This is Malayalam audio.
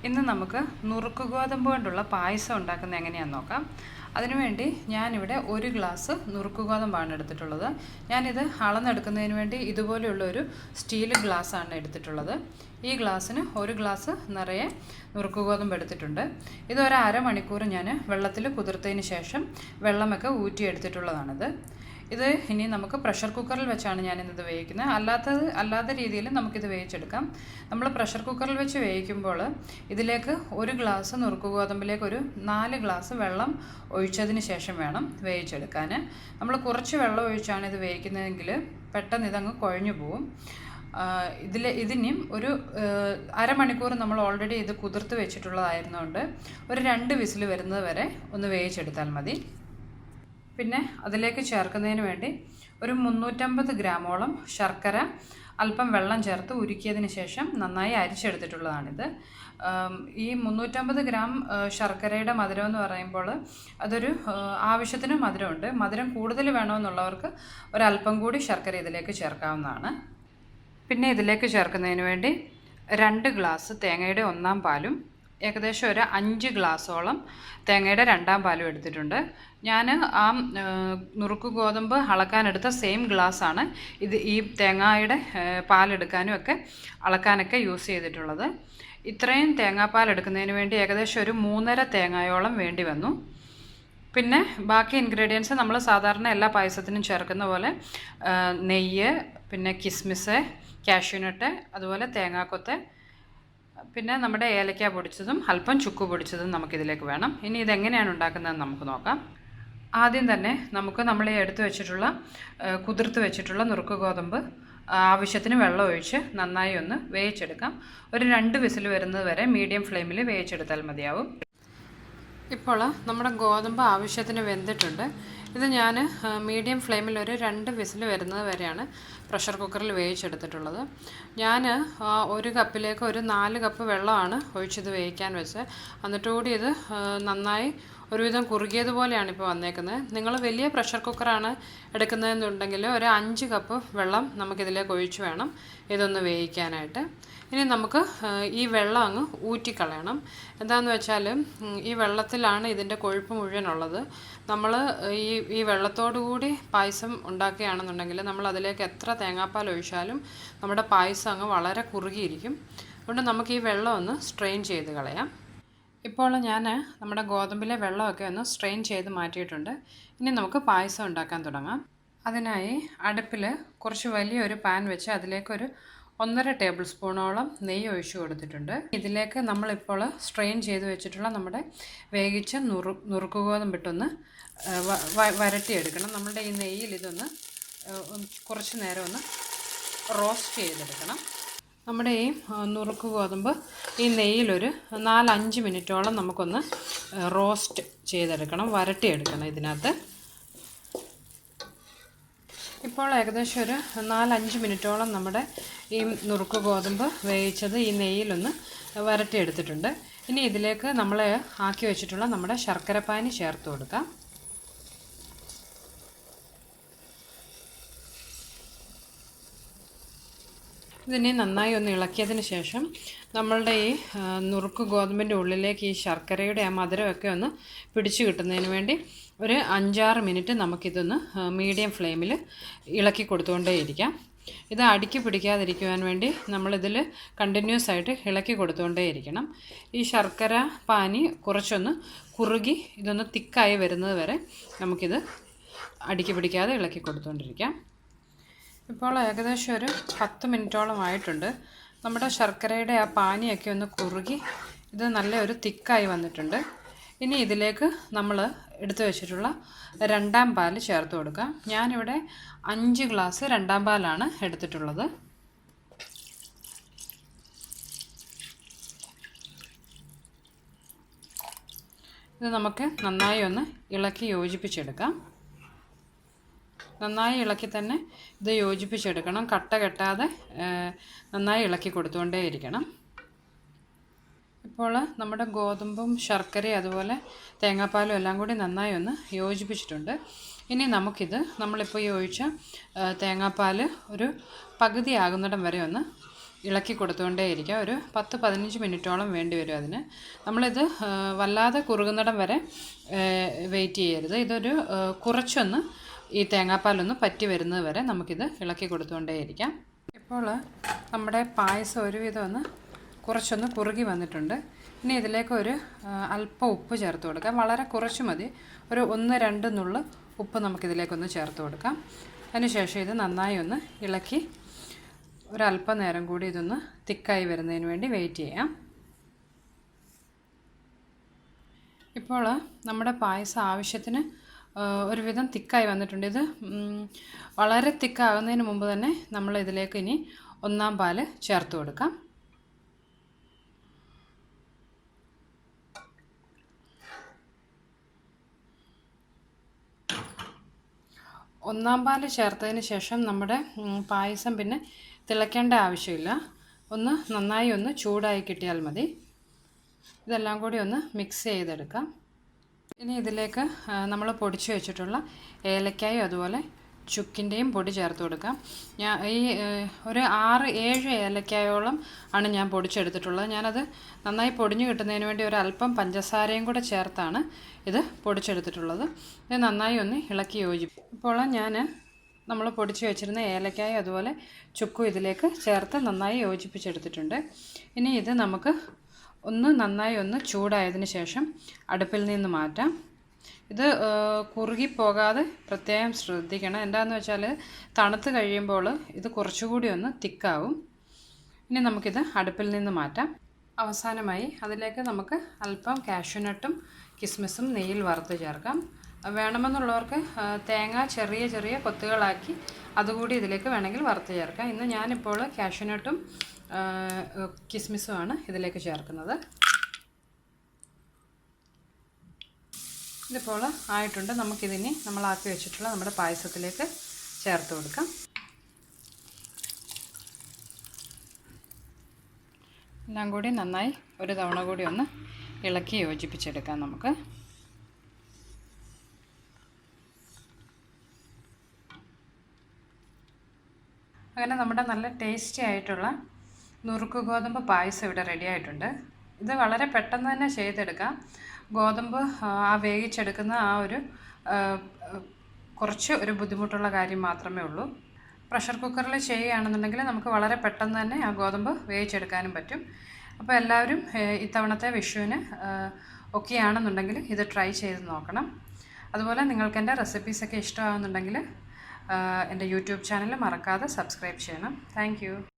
ഇന്ന് നമുക്ക് നുറുക്ക് ഗോതമ്പ് കൊണ്ടുള്ള പായസം ഉണ്ടാക്കുന്നത് എങ്ങനെയാണെന്ന് നോക്കാം. അതിനുവേണ്ടി ഞാനിവിടെ 1 ഗ്ലാസ് നുറുക്ക് ഗോതമ്പാണ് എടുത്തിട്ടുള്ളത്. ഞാനിത് അളന്നെടുക്കുന്നതിന് വേണ്ടി ഇതുപോലെയുള്ള ഒരു സ്റ്റീൽ ഗ്ലാസ്സാണ് എടുത്തിട്ടുള്ളത്. ഈ ഗ്ലാസ്സിന് 1 ഗ്ലാസ് നിറയെ നുറുക്ക് ഗോതമ്പ് എടുത്തിട്ടുണ്ട്. ഇത് ഒരു അരമണിക്കൂർ ഞാൻ വെള്ളത്തിൽ കുതിർത്തതിന് ശേഷം വെള്ളമൊക്കെ ഊറ്റിയെടുത്തിട്ടുള്ളതാണിത്. ഇത് ഇനി നമുക്ക് പ്രഷർ കുക്കറിൽ വെച്ചാണ് ഞാനിത് വേവിക്കുന്നത്. അല്ലാത്ത രീതിയിൽ നമുക്കിത് വേവിച്ചെടുക്കാം. നമ്മൾ പ്രഷർ കുക്കറിൽ വെച്ച് വേവിക്കുമ്പോൾ ഇതിലേക്ക് 1 ഗ്ലാസ് നുറുക്ക് ഗോതമ്പിലേക്ക് ഒരു 4 ഗ്ലാസ് വെള്ളം ഒഴിച്ചതിന് ശേഷം വേണം വേവിച്ചെടുക്കാൻ. നമ്മൾ കുറച്ച് വെള്ളം ഒഴിച്ചാണ് ഇത് വേവിക്കുന്നതെങ്കിൽ പെട്ടെന്ന് ഇതങ്ങ് കുഴഞ്ഞു പോവും. ഇതിനും ഒരു അരമണിക്കൂർ നമ്മൾ ഓൾറെഡി ഇത് കുതിർത്ത് വെച്ചിട്ടുള്ളതായിരുന്നുകൊണ്ട് ഒരു 2 വിസിൽ വരുന്നത് വരെ ഒന്ന് വേവിച്ചെടുത്താൽ മതി. പിന്നെ അതിലേക്ക് ചേർക്കുന്നതിന് വേണ്ടി ഒരു 350 ഗ്രാമോളം ശർക്കര അല്പം വെള്ളം ചേർത്ത് ഉരുക്കിയതിന് ശേഷം നന്നായി അരിച്ചെടുത്തിട്ടുള്ളതാണിത്. ഈ 350 ഗ്രാം ശർക്കരയുടെ മധുരം എന്ന് പറയുമ്പോൾ അതൊരു ആവശ്യത്തിന് മധുരമുണ്ട്. മധുരം കൂടുതൽ വേണമെന്നുള്ളവർക്ക് ഒരല്പം കൂടി ശർക്കര ഇതിലേക്ക് ചേർക്കാവുന്നതാണ്. പിന്നെ ഇതിലേക്ക് ചേർക്കുന്നതിന് വേണ്ടി 2 ഗ്ലാസ് തേങ്ങയുടെ 1-ാം പാലും ഏകദേശം ഒരു 5 ഗ്ലാസോളം തേങ്ങയുടെ 2-ാം പാലും എടുത്തിട്ടുണ്ട്. ഞാൻ ആ നുറുക്ക് ഗോതമ്പ് അളക്കാനെടുത്ത സെയിം ഗ്ലാസ്സാണ് ഈ തേങ്ങയുടെ പാലെടുക്കാനും ഒക്കെ അളക്കാനൊക്കെ യൂസ് ചെയ്തിട്ടുള്ളത്. ഇത്രയും തേങ്ങാപ്പാൽ എടുക്കുന്നതിന് വേണ്ടി ഏകദേശം ഒരു 3.5 തേങ്ങയോളം വേണ്ടി വന്നു. പിന്നെ ബാക്കി ഇൻഗ്രീഡിയൻസ് നമ്മൾ സാധാരണ എല്ലാ പായസത്തിനും ചേർക്കുന്ന പോലെ നെയ്യ്, പിന്നെ കിസ്മിസ്, കാഷ്യൂനട്ട്, അതുപോലെ തേങ്ങാക്കൊത്ത്, പിന്നെ നമ്മുടെ ഏലക്ക പൊടിച്ചതും അല്പം ചുക്ക് പൊടിച്ചതും നമുക്കിതിലേക്ക് വേണം. ഇനി ഇതെങ്ങനെയാണ് ഉണ്ടാക്കുന്നതെന്ന് നമുക്ക് നോക്കാം. ആദ്യം തന്നെ നമുക്ക് നമ്മൾ എടുത്ത് വെച്ചിട്ടുള്ള കുതിർത്ത് വെച്ചിട്ടുള്ള നുറുക്ക് ഗോതമ്പ് ആവശ്യത്തിന് വെള്ളം ഒഴിച്ച് നന്നായി ഒന്ന് വേവിച്ചെടുക്കാം. ഒരു 2 വിസിൽ വരുന്നത് വരെ മീഡിയം ഫ്ലെയിമിൽ വേവിച്ചെടുത്താൽ മതിയാവും. ഇപ്പോൾ നമ്മുടെ ഗോതമ്പ് ആവശ്യത്തിന് വെന്തിട്ടുണ്ട്. ഇത് ഞാൻ മീഡിയം ഫ്ലെയിമിൽ ഒരു 2 വിസിൽ വരുന്നത് വരെയാണ് പ്രഷർ കുക്കറിൽ വേവിച്ചെടുത്തിട്ടുള്ളത്. ഞാൻ 1 കപ്പിലേക്ക് ഒരു 4 കപ്പ് വെള്ളമാണ് ഒഴിച്ചത് വേവിക്കാൻ വെച്ച്. എന്നിട്ട് കൂടി ഇത് നന്നായി ഒരുവിധം കുറുകിയതുപോലെയാണ് ഇപ്പോൾ വന്നേക്കുന്നത്. നിങ്ങൾ വലിയ പ്രഷർ കുക്കറാണ് എടുക്കുന്നതെന്നുണ്ടെങ്കിൽ ഒരു 5 കപ്പ് വെള്ളം നമുക്കിതിലേക്ക് ഒഴിച്ച് വേണം ഇതൊന്ന് വേവിക്കാനായിട്ട്. ഇനി നമുക്ക് ഈ വെള്ളം അങ്ങ് ഊറ്റിക്കളയണം. എന്താണെന്ന് വെച്ചാൽ ഈ വെള്ളത്തിലാണ് ഇതിൻ്റെ കൊഴുപ്പ് മുഴുവനുള്ളത്. നമ്മൾ ഈ വെള്ളത്തോടു കൂടി പായസം ഉണ്ടാക്കുകയാണെന്നുണ്ടെങ്കിൽ നമ്മൾ അതിലേക്ക് എത്ര തേങ്ങാപ്പാൽ ഒഴിച്ചാലും നമ്മുടെ പായസം അങ്ങ് വളരെ കുറുകിയിരിക്കും. അതുകൊണ്ട് നമുക്ക് ഈ വെള്ളം ഒന്ന് സ്ട്രെയിൻ ചെയ്ത് കളയാം. ഇപ്പോൾ ഞാൻ നമ്മുടെ ഗോതമ്പിലെ വെള്ളമൊക്കെ ഒന്ന് സ്ട്രെയിൻ ചെയ്ത് മാറ്റിയിട്ടുണ്ട്. ഇനി നമുക്ക് പായസം ഉണ്ടാക്കാൻ തുടങ്ങാം. അതിനായി അടുപ്പിൽ കുറച്ച് വലിയൊരു പാൻ വെച്ച് അതിലേക്കൊരു 1.5 ടേബിൾ സ്പൂണോളം നെയ്യ് ഒഴിച്ചു കൊടുത്തിട്ടുണ്ട്. ഇതിലേക്ക് നമ്മളിപ്പോൾ സ്ട്രെയിൻ ചെയ്ത് വെച്ചിട്ടുള്ള നമ്മുടെ വേവിച്ച നുറുക്ക് ഗോതമ്പിട്ടൊന്ന് വരട്ടിയെടുക്കണം. നമ്മുടെ ഈ നെയ്യിൽ ഇതൊന്ന് കുറച്ച് നേരം ഒന്ന് റോസ്റ്റ് ചെയ്തെടുക്കണം. നമ്മുടെ ഈ നുറുക്ക് ഗോതമ്പ് ഈ നെയ്യിലൊരു 4-5 മിനിറ്റോളം നമുക്കൊന്ന് റോസ്റ്റ് ചെയ്തെടുക്കണം, വരട്ടിയെടുക്കണം ഇതിനകത്ത്. ഇപ്പോൾ ഏകദേശം ഒരു 4-5 മിനിറ്റോളം നമ്മുടെ ഈ നുറുക്ക് ഗോതമ്പ് വേവിച്ചത് ഈ നെയ്യിലൊന്ന് വരട്ടിയെടുത്തിട്ടുണ്ട്. ഇനി ഇതിലേക്ക് നമ്മൾ ആക്കി വെച്ചിട്ടുള്ള നമ്മുടെ ശർക്കരപ്പാനി ചേർത്ത് കൊടുക്കാം. ഇതിനെ നന്നായി ഒന്ന് ഇളക്കിയതിന് ശേഷം നമ്മളുടെ ഈ നുറുക്ക് ഗോതമ്പിൻ്റെ ഉള്ളിലേക്ക് ഈ ശർക്കരയുടെ ആ മധുരമൊക്കെ ഒന്ന് പിടിച്ചു കിട്ടുന്നതിന് വേണ്ടി ഒരു 5-6 മിനിറ്റ് നമുക്കിതൊന്ന് മീഡിയം ഫ്ലെയിമിൽ ഇളക്കി കൊടുത്തുകൊണ്ടേയിരിക്കാം. ഇത് അടുക്കി പിടിക്കാതിരിക്കുവാൻ വേണ്ടി നമ്മളിതിൽ കണ്ടിന്യൂസ് ആയിട്ട് ഇളക്കി കൊടുത്തുകൊണ്ടേയിരിക്കണം. ഈ ശർക്കര പാനി കുറച്ചൊന്ന് കുറുകി ഇതൊന്ന് തിക്കായി വരുന്നത് വരെ നമുക്കിത് അടുക്കി പിടിക്കാതെ ഇളക്കി കൊടുത്തുകൊണ്ടിരിക്കാം. ഇപ്പോൾ ഏകദേശം ഒരു 10 മിനിറ്റോളം ആയിട്ടുണ്ട്. നമ്മുടെ ശർക്കരയുടെ ആ പാനിയൊക്കെ ഒന്ന് കുറുകി ഇത് നല്ലൊരു തിക്കായി വന്നിട്ടുണ്ട്. ഇനി ഇതിലേക്ക് നമ്മൾ എടുത്തു വെച്ചിട്ടുള്ള 2-ാം പാൽ ചേർത്ത് കൊടുക്കാം. ഞാനിവിടെ 5 ഗ്ലാസ് 2-ാം പാലാണ് എടുത്തിട്ടുള്ളത്. ഇത് നമുക്ക് നന്നായി ഒന്ന് ഇളക്കി യോജിപ്പിച്ചെടുക്കാം. നന്നായി ഇളക്കി തന്നെ ഇത് യോജിപ്പിച്ചെടുക്കണം. കട്ട കെട്ടാതെ നന്നായി ഇളക്കി കൊടുത്തുകൊണ്ടേയിരിക്കണം. ഇപ്പോൾ നമ്മുടെ ഗോതമ്പും ശർക്കരയും അതുപോലെ തേങ്ങാപ്പാലും എല്ലാം കൂടി നന്നായി ഒന്ന് യോജിപ്പിച്ചിട്ടുണ്ട്. ഇനി നമുക്കിത് നമ്മളിപ്പോൾ ഈ ഒഴിച്ച തേങ്ങാപ്പാൽ ഒരു പകുതി ആകുന്നിടം വരെ ഒന്ന് ഇളക്കി കൊടുത്തുകൊണ്ടേയിരിക്കുക. ഒരു 10-15 മിനിറ്റോളം വേണ്ടി വരും അതിന്. നമ്മളിത് വല്ലാതെ കുറുകുന്നിടം വരെ വെയിറ്റ് ചെയ്യരുത്. ഇതൊരു കുറച്ചൊന്ന് ഈ തേങ്ങാപ്പാലൊന്ന് പറ്റി വരുന്നത് വരെ നമുക്കിത് ഇളക്കി കൊടുത്തുകൊണ്ടേയിരിക്കാം. ഇപ്പോൾ നമ്മുടെ പായസം ഒരുവിധം ഒന്ന് കുറച്ചൊന്ന് കുറുകി വന്നിട്ടുണ്ട്. ഇനി ഇതിലേക്ക് ഒരു അല്പം ഉപ്പ് ചേർത്ത് കൊടുക്കാം. വളരെ കുറച്ച് മതി. ഒരു 1-2 നുള്ള് ഉപ്പ് നമുക്കിതിലേക്കൊന്ന് ചേർത്ത് കൊടുക്കാം. അതിനുശേഷം ഇത് നന്നായി ഒന്ന് ഇളക്കി ഒരല്പം നേരം കൂടി ഇതൊന്ന് തിക്കായി വരുന്നതിന് വേണ്ടി വെയിറ്റ് ചെയ്യാം. ഇപ്പോൾ നമ്മുടെ പായസം ആവശ്യത്തിന് ഒരുവിധം തിക്കായി വന്നിട്ടുണ്ട്. ഇത് വളരെ തിക്കാകുന്നതിന് മുമ്പ് തന്നെ നമ്മൾ ഇതിലേക്ക് ഇനി 1 പാല് ചേർത്ത് കൊടുക്കാം. 1 പാല് ചേർത്തതിന് ശേഷം നമ്മുടെ പായസം പിന്നെ തിളയ്ക്കേണ്ട ആവശ്യമില്ല. ഒന്ന് നന്നായി ഒന്ന് ചൂടായി കിട്ടിയാൽ മതി. ഇതെല്ലാം കൂടി ഒന്ന് മിക്സ് ചെയ്തെടുക്കാം. ഇനി ഇതിലേക്ക് നമ്മൾ പൊടിച്ച് വെച്ചിട്ടുള്ള ഏലക്കായും അതുപോലെ ചുക്കിൻ്റെയും പൊടി ചേർത്ത് കൊടുക്കാം. ഈ ഒരു 6-7 ഏലക്കായോളം ആണ് ഞാൻ പൊടിച്ചെടുത്തിട്ടുള്ളത്. ഞാനത് നന്നായി പൊടിഞ്ഞു കിട്ടുന്നതിന് വേണ്ടി ഒരല്പം പഞ്ചസാരയും കൂടെ ചേർത്താണ് ഇത് പൊടിച്ചെടുത്തിട്ടുള്ളത്. ഇത് നന്നായി ഒന്ന് ഇളക്കി യോജിപ്പിക്കും. ഇപ്പോൾ നമ്മൾ പൊടിച്ച് വെച്ചിരുന്ന ഏലക്കായും അതുപോലെ ചുക്കും ഇതിലേക്ക് ചേർത്ത് നന്നായി യോജിപ്പിച്ചെടുത്തിട്ടുണ്ട്. ഇനി ഇത് നമുക്ക് നന്നായി ഒന്ന് ചൂടായതിന് ശേഷം അടുപ്പിൽ നിന്ന് മാറ്റാം. ഇത് കുറുകിപ്പോകാതെ പ്രത്യേകം ശ്രദ്ധിക്കണം. എന്താണെന്ന് വെച്ചാൽ തണുത്ത് കഴിയുമ്പോൾ ഇത് കുറച്ചുകൂടി ഒന്ന് തിക്കാവും. ഇനി നമുക്കിത് അടുപ്പിൽ നിന്ന് മാറ്റാം. അവസാനമായി അതിലേക്ക് നമുക്ക് അല്പം കാഷ്യൂനട്ടും കിസ്മിസും നെയ്യിൽ വറുത്ത് ചേർക്കാം. വേണമെന്നുള്ളവർക്ക് തേങ്ങ ചെറിയ ചെറിയ കൊത്തുകളാക്കി അതുകൂടി ഇതിലേക്ക് വേണമെങ്കിൽ വറുത്ത് ചേർക്കാം. ഇന്ന് ഞാനിപ്പോൾ കാഷ്യൂനട്ടും കിസ്മിസുമാണ് ഇതിലേക്ക് ചേർക്കുന്നത്. ഇതിപ്പോൾ ആയിട്ടുണ്ട്. നമുക്കിതിനി നമ്മളാക്കി വെച്ചിട്ടുള്ള നമ്മുടെ പായസത്തിലേക്ക് ചേർത്ത് കൊടുക്കാം. എല്ലാം കൂടി നന്നായി ഒരു തവണ കൂടി ഒന്ന് ഇളക്കി യോജിപ്പിച്ചെടുക്കാം നമുക്ക്. അങ്ങനെ നമ്മുടെ നല്ല ടേസ്റ്റി ആയിട്ടുള്ള നുറുക്ക് ഗോതമ്പ് പായസം ഇവിടെ റെഡി ആയിട്ടുണ്ട്. ഇത് വളരെ പെട്ടെന്ന് തന്നെ ചെയ്തെടുക്കാം. ഗോതമ്പ് വേവിച്ചെടുക്കുന്ന ഒരു കുറച്ച് ഒരു ബുദ്ധിമുട്ടുള്ള കാര്യം മാത്രമേ ഉള്ളൂ. പ്രഷർ കുക്കറിൽ ചെയ്യുകയാണെന്നുണ്ടെങ്കിൽ നമുക്ക് വളരെ പെട്ടെന്ന് തന്നെ ആ ഗോതമ്പ് വേവിച്ചെടുക്കാനും പറ്റും. അപ്പോൾ എല്ലാവരും ഇത്തവണത്തെ വിഷുവിന് ഒക്കെയാണെന്നുണ്ടെങ്കിൽ ഇത് ട്രൈ ചെയ്ത് നോക്കണം. അതുപോലെ നിങ്ങൾക്ക് എൻ്റെ റെസിപ്പീസൊക്കെ ഇഷ്ടമാകുന്നുണ്ടെങ്കിൽ എൻ്റെ യൂട്യൂബ് ചാനൽ മറക്കാതെ സബ്സ്ക്രൈബ് ചെയ്യണം. താങ്ക്